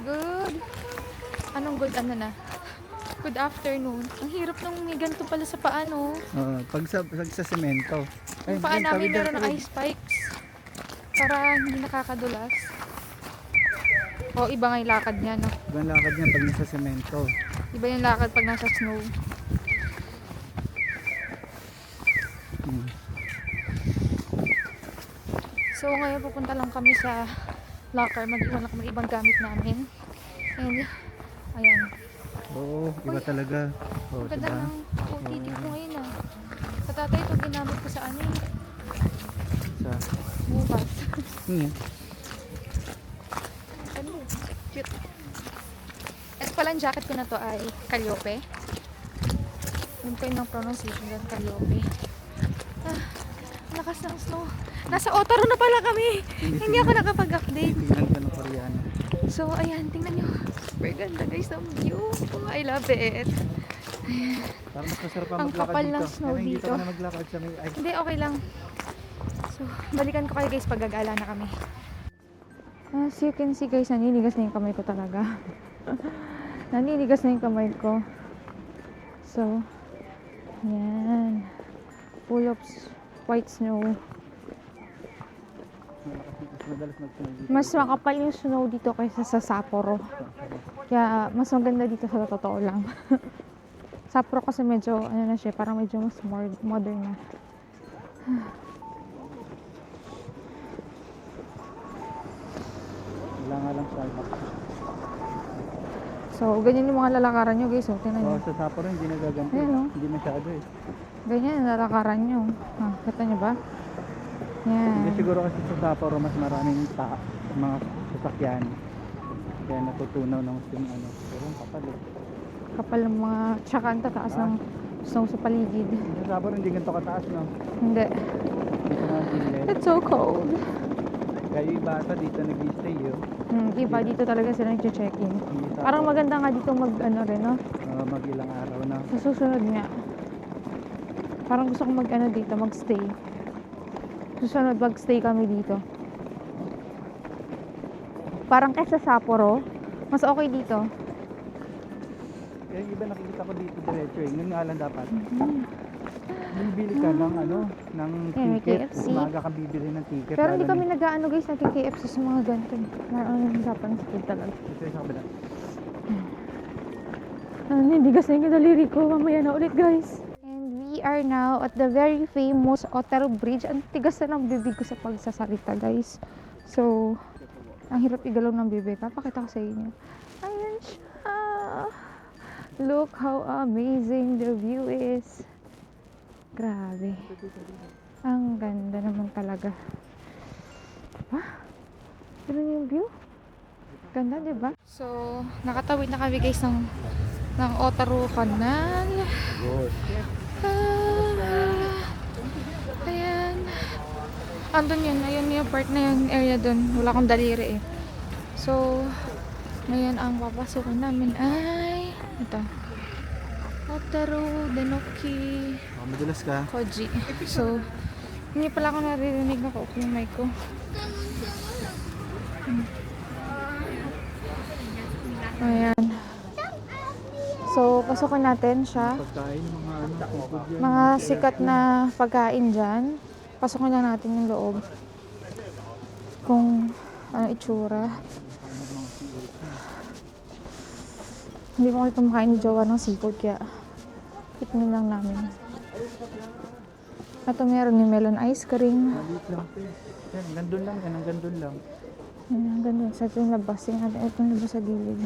good. Anong good ano na? Good afternoon. Ang hirap nung may ganito pala sa paa, no? Pag sa semento. Yung paa namin meron ng ice spikes. Para hindi nakakadulas. O, iba nga yung lakad niya, no? Ibang lakad niya pag nasa semento. Iba yung lakad pag nasa snow. So, ngayon pupunta lang kami sa locker. Mag-iwan lang kami ng ibang gamit namin. And, ayan. Oo, iba talaga. Oo, Ang ganda diba? ng OTD ko ngayon, ah. Sa tatay, ito ginamit ko sa ano eh. Sa... Bukas. Hmm. Ano? Cute. Ito pala ang jacket ko na to ay Calliope. Yun po yung pronunciation doon, Calliope. Ah, lakas ng snow. Nasa Otaro na pala kami. Hindi ako nakapag-update. Tingnan ka ng Koreano. So, ayan, tingnan nyo. Super ganda guys ng view. Oh, I love it. Parang mas masarap pa Ang maglakad kapal dito. ng snow Kaya hindi dito. ka na maglakad sa may ice. Hindi, okay lang. So, balikan ko kayo guys pag gagala na kami. As you can see guys, naninigas na yung kamay ko talaga. Naninigas na yung kamay ko. So, yan. Full of white snow. Madalas mag-snow dito. Mas makapal yung snow dito kaysa sa Sapporo. Kaya mas maganda dito sa totoo lang. Sapporo kasi medyo, ano na siya, parang medyo mas more modern na. Wala nga lang Starbucks. So, ganyan yung mga lalakaran nyo guys. Oh, tingnan nyo. Oo, sa Sapporo hindi nagaganti. Ayan, oh. Hindi masyado eh. Ganyan ang lalakaran nyo. Kita nyo ba? Yan. Hindi siguro kasi sa Sapporo mas maraming mga sasakyan. Kaya natutunaw ng ano. Pero ang kapal eh. Kapal ng mga, tsaka ang tataas ng snow sa paligid. Sa Sapporo hindi ganito kataas no. Hindi. Dito nga gilid. It's so cold. Kaya yung iba ata dito nag-stay yun. Iba dito talaga sila nag-check-in. Hindi sa Parang maganda nga dito mag ano rin, no? mag-ilang araw na. Sa susunod nga. Parang gusto kong mag ano dito, mag-stay. Susunod mag-stay kami dito. Parang kaysa Sapporo, mas okay dito. Kaya yung iba nakikita ko dito diretso eh. Ngayon nga lang dapat. Bibili ka ng ano, ng Yan, may ticket. KFC. Umaga ka bibili ng ticket. Pero hindi lalo kami na- nag-ano guys, nag-KFC sa mga ganito. Nararamdaman sa food talaga. Ito yung sa kabila. Hindi gas na yung daliri ko. Mamaya na ulit guys. And we are now at the very famous Otaro Bridge. Ang tigas na ng bibig ko sa pagsasalita guys. So, ang hirap igalaw ng bibig. Papakita ko sa inyo. Ayan siya. Look how amazing the view is. Grabe. Ang ganda naman talaga. Diba? Ganun yung view. Ganda, diba? So, nakatawid na kami guys ng Otaro Canal. Ayan. Andun yun. Ayan yung part na yung area dun. Wala akong daliri eh. So, ngayon ang papasukin namin ay ito. Otaro Denoki Madulas ka. Koji. So, hindi pala ako naririnig na ko yung mic ko. Ayan. So, pasukin natin siya. Pagkain, mga ano, food yan. Mga sikat na pagkain dyan. Pasukin lang natin yung loob. Kung ano itsura. Hindi ko ito makain ni Jowa ng seafood kaya tikmin lang namin. Ito meron yung melon ice cream. Maliit lang ito eh. Yan, gandun lang yan, ang gandun lang. Ayan, ganun. Sa ito yung labas. Tingnan natin. Ito yung labas sa gilid.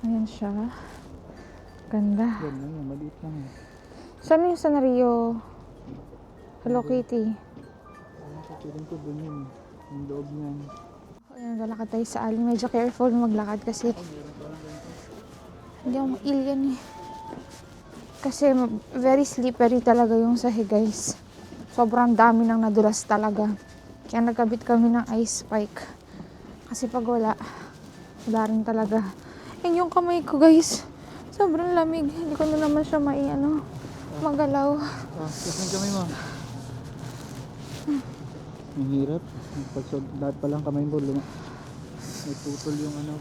Ayan siya. Ganda. Yan lang yan, maliit lang yan. Saan yung scenario? Hello Kitty. Ano sa piling ko dun yun, yung loob niyan. Ayan, lalakad tayo sa alin. Medyo careful maglakad kasi hindi ako ma-alien eh. Kasi very slippery talaga yung sahig guys. Sobrang dami nang nadulas talaga. Kaya nagkabit kami ng ice spike. Kasi pag wala rin talaga. Yung kamay ko guys, sobrang lamig. Hindi ko na naman siya magalaw. Kasi kamay mo. Ang hirap. Pag lahat pa lang kamay mo, may putol yung ano.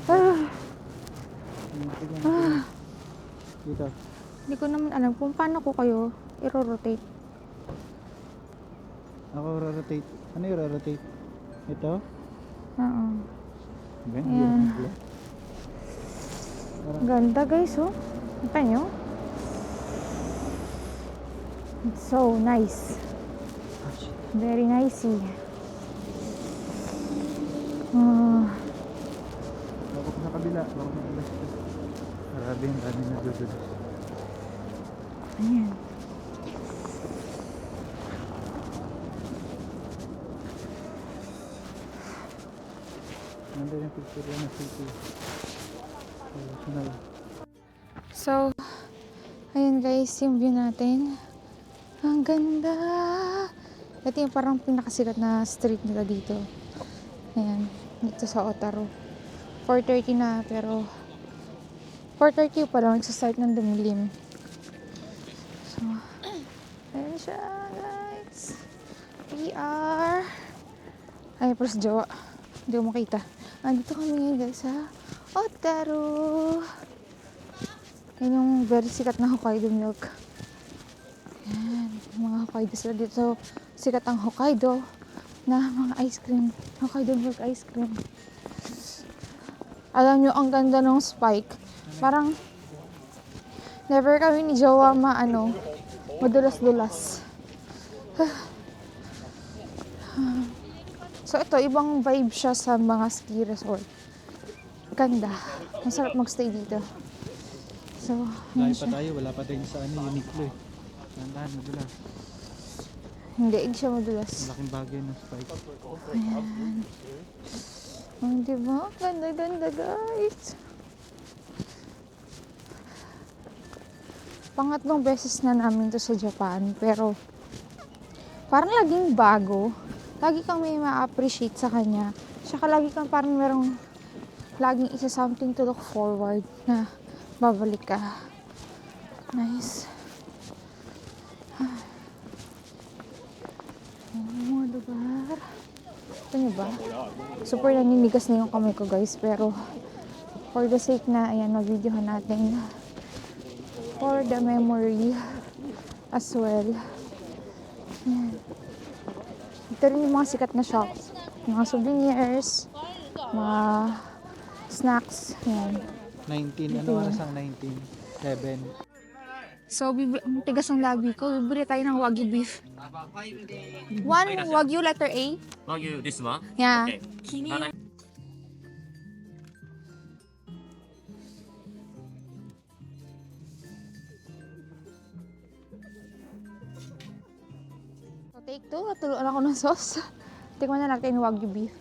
Dito. Hindi ko naman alam kung paano ko kayo i-rotate. Ako rotate. Ano yung rotate? Ito? Oo. Okay, Ayan. hirap. Ganda guys, oh. Kita nyo? It's so nice. Very nicey. Bakit sa kabila? Bakit sa kabila? Grabe yung dami na dudulas. Ayan. Nandun yung picture yan na city. Original. So, ayun guys, yung view natin. Ang ganda! Ito yung parang pinakasikat na street nila dito. Ayan, dito sa Otaru. 4:30 na, pero 4:30 pa lang, nagsastart ng dumilim. So, ayun siya guys. PR! Ay, pero si Jowa. Hindi ko makita. Andito kami ngayon guys sa Otaru. Yan yung very sikat na Hokkaido milk. Yan, mga Hokkaido sila dito. So, sikat ang Hokkaido na mga ice cream. Hokkaido milk ice cream. Alam nyo, ang ganda ng spike. Parang, never kami ni Jowa madulas-dulas. So, ito, ibang vibe siya sa mga ski resort. Ganda. Masarap magstay dito. So, Lahi pa tayo, wala pa tayo sa Uniqlo eh. Nandahan, madulas. hindi siya madulas. Malaking bagay ng spike. Ayan. Ang diba? Ganda-ganda guys. Pangatlong beses na namin to sa Japan. Pero, parang laging bago. Lagi kang may ma-appreciate sa kanya. Saka lagi kang parang merong laging isa something to look forward na babalik ka. Nice. Mga lugar. Ito nyo ba? Super naninigas na yung kamay ko guys. Pero for the sake na ayan, mag-videohan natin. For the memory as well. Ayan. Ito rin yung mga sikat na shops. Mga souvenirs. Mga snacks. Ayan. 19, ano oras ang 19? 7. So, ang tigas ng labi ko. Bibili tayo ng Wagyu beef. One Wagyu letter A. Wagyu, this one? Yeah. Okay. So, take two. Natuluan ako ng sauce. Tikman na natin yung Wagyu beef.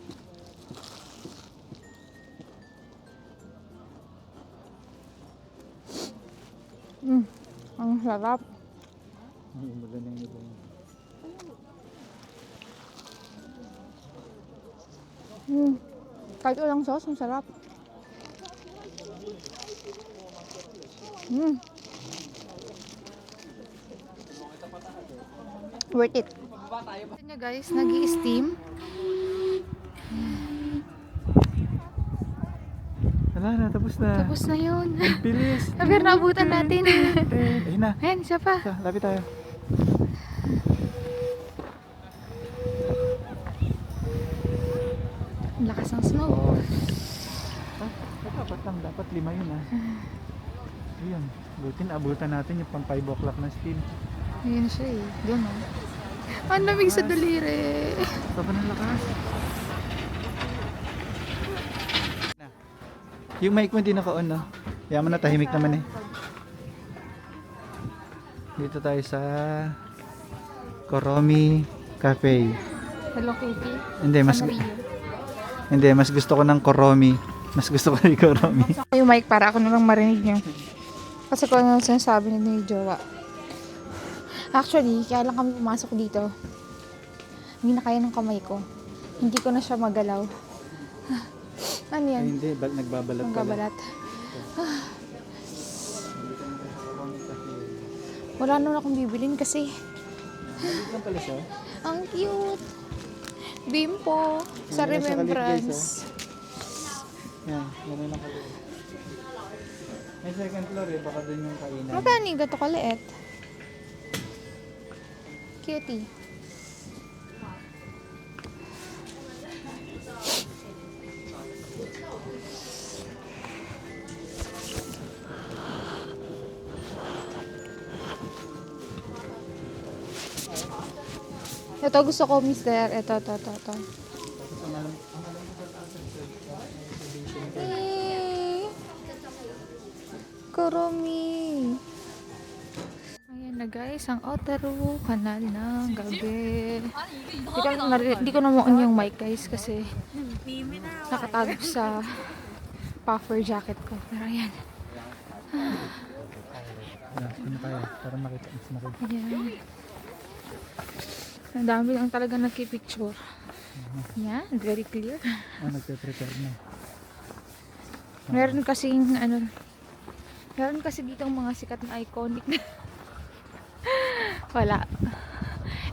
Ang sarap. Maganda yung iba. Kahit walang sauce, ang sarap. Worth it. Ito nyo guys, nag-i-steam. Wala na, tapos na. Tapos na yun. Bilis. Pero naabutan natin. Ayun na. Ayan, siya pa. Isa, lapit tayo. Ang lakas ng snow. Dapat lang, dapat 5 yun ah. Ayun, buti naabutan natin yung pang 5 o'clock na steam. Ayan siya eh. Doon o. Ang lamig sa daliri. Sobrang ng lakas. Yung mic mo hindi naka-on, no? Yaman na, tahimik naman eh. Dito tayo sa Koromi Cafe. Hello Kitty. Hindi, mas gusto ko ng Koromi. Mas gusto ko ng Koromi. Yung mic para ako nalang marinig niyo. Kasi kung ano sinasabi ni Jowa. Actually, kaya lang kami pumasok dito. Hindi na kaya ng kamay ko. Hindi ko na siya magalaw. Ano yan? Ay, hindi, nagbabalat pala. Magbabalat. Wala naman akong bibilin kasi Maliit lang pala siya. ang cute. Bimpo. Sa Ganun siya kalit, guys, remembrance. Yan, ganun ang kaliit. May second floor eh, baka dun yung kainan. Magkano yung gato kaliit? Cutie. Ito gusto ko, mister. Ito. Tapos ang alam ko sa taas ng exhibition. Kurumi. Ayan na guys, ang Otaru kanal ng gabi. Di ko na mo-on yung mic guys kasi nakatago sa puffer jacket ko. Pero ayan. Ano kaya? Para makita. Mas makita. Ayan. Ang dami lang talaga nagkipicture. Yan, very clear. Nagpe-prepare na. Meron kasing meron kasi dito ang mga sikat na iconic na wala.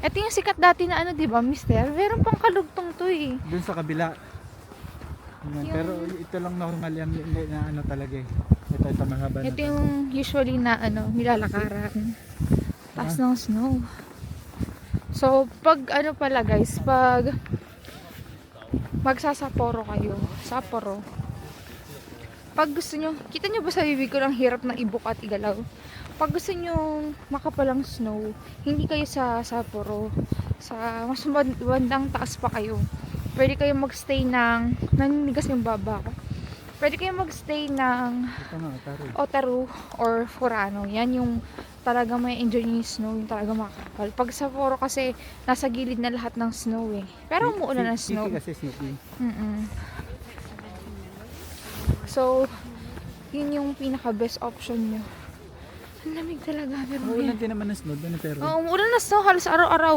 Ito yung sikat dati na di ba, mister? Meron pang kalugtong to eh. Dun sa kabila. Yan, Yung- pero ito lang normal yan na talaga eh. Ito mahaba na. Ito yung usually na nilalakaran. Taas ng snow. So, pag pala guys, pag magsasaporo kayo, Sapporo. Pag gusto nyo, kita nyo ba sa bibig ko ng hirap na ibuk at igalaw? Pag gusto nyo makapalang snow, hindi kayo sa Sapporo. Sa mas bandang taas pa kayo. Pwede kayo magstay ng, naninigas yung baba ko. Pwede kayo magstay ng Ito nga, taro. Otaru or Furano. Yan yung talaga may enjoy yung snow, yung talaga makakapal. Pag Sapporo kasi, nasa gilid na lahat ng snow eh. Pero umuulan ng snow. Sneaky kasi sneaky. So, yun yung pinaka-best option nyo. Ang lamig talaga. Pero Uulan din naman ng snow doon pero. Oo, umuulan na snow. Halos araw-araw.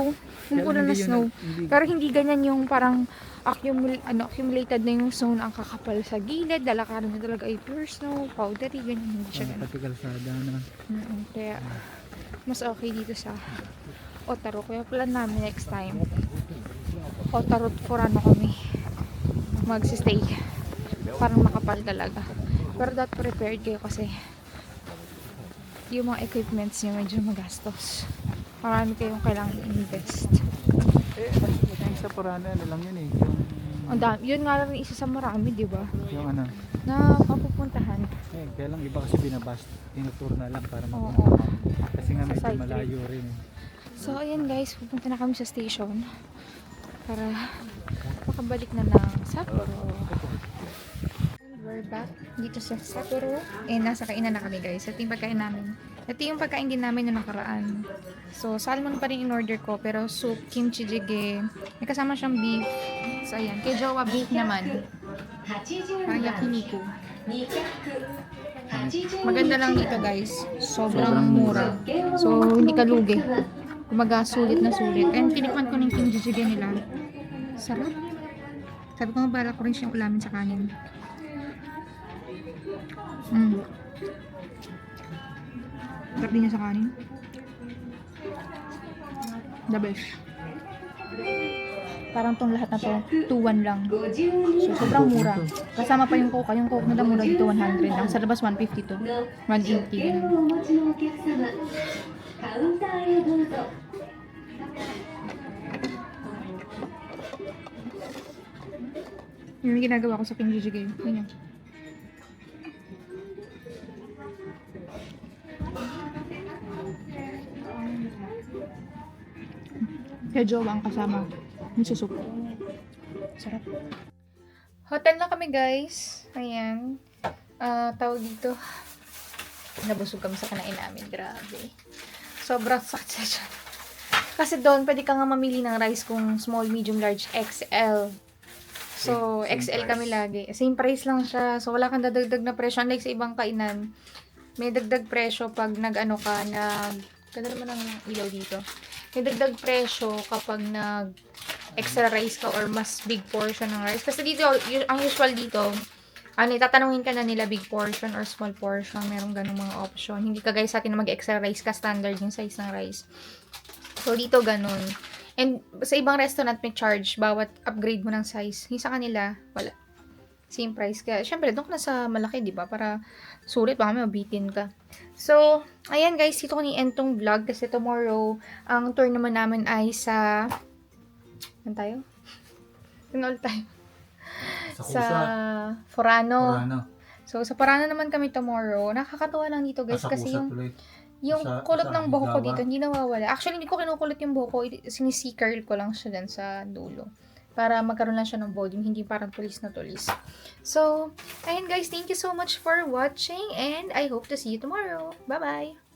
Umuulan na hindi yun snow. hindi- Pero hindi ganyan yung parang accumulated na yung snow na ang kakapal sa gilid. Dalakaran na talaga ay pure snow, powdery, ganyan. Hindi siya ganun. Pati kalsada na. Kaya, mas okay dito sa Otaru. Kaya plan namin next time. Otaru at Furano kami magsistay. Parang makapal talaga. Pero dapat prepared kayo kasi yung mga equipments nyo medyo magastos. Marami kayong kailangan i-invest. Yung sa Purana, ano lang yun eh. Ang dami. Yun nga lang isa sa marami, di ba? Yung ano. Na papupuntahan. Kaya lang iba kasi binabas. Tinutur na lang para Oo. mapunta. Kasi nga medyo Side malayo rin eh. So, ayan guys. Pupunta na kami sa station. Para makabalik na ng Sapporo. We're back dito sa Sapporo. Nasa kainan na kami guys. Ito yung pagkain namin. Ito yung pagkain din namin noong nakaraan. So, salmon pa rin in-order ko. Pero soup, kimchi jjigae. May kasama siyang beef. So, ayan. Kay Jowa, beef naman. Yakiniku. Maganda lang dito guys. Sobrang mura. So, hindi ka lugi. Kumaga, sulit na sulit. And tinikman ko ng kimchi jjigae nila. Sarap. Sabi ko nga, bala ko rin siyang ulamin sa kanin. Sarap din niya sa kanin. The best. Parang tong lahat na to, 2-1 lang. So, sobrang mura. Kasama pa yung coke. Yung coke nila mura dito 100 lang. Sa labas 150 to. 180. Ganun. Yun yung ginagawa ko sa Pinjiji game. Yun yun. Kaya jowa ang kasama. Miso-soup. Sarap. Hotel na kami guys. Ayan. Tawag dito. Nabusog kami sa kanain namin. Grabe. Sobrang sakit sa tiyan. Kasi doon, pwede ka nga mamili ng rice kung small, medium, large, XL. So, Same XL price. kami lagi. Same price lang siya. So, wala kang dadagdag na presyo. Unlike sa ibang kainan, may dagdag presyo pag nag-ano ka, ganda naman ang ilaw dito. May dagdag presyo kapag extra rice ka or mas big portion ng rice. Kasi dito, ang usual dito, tatanungin ka na nila big portion or small portion. Merong ganung mga option. Hindi ka guys sa atin na mag-extra rice ka, standard yung size ng rice. So, dito ganun. And sa ibang restaurant may charge bawat upgrade mo ng size. Yung sa kanila, wala. Same price. Kaya, syempre, doon ka na sa malaki, di ba? Para sulit, baka may mabitin ka. So, ayan guys, dito ko ni-end tong vlog kasi tomorrow, ang tour naman namin ay sa... Ano tayo? Ano ulit tayo? Sa Forano. So, sa Forano naman kami tomorrow. Nakakatuwa lang dito guys kasi yung kulot ng buhok ko dito, hindi nawawala. Actually, hindi ko kinukulot yung buhok ko. Sinisi-curl ko lang siya dyan sa dulo. Para magkaroon lang siya ng volume, hindi parang tulis na tulis. So, ayun guys, thank you so much for watching and I hope to see you tomorrow. Bye-bye!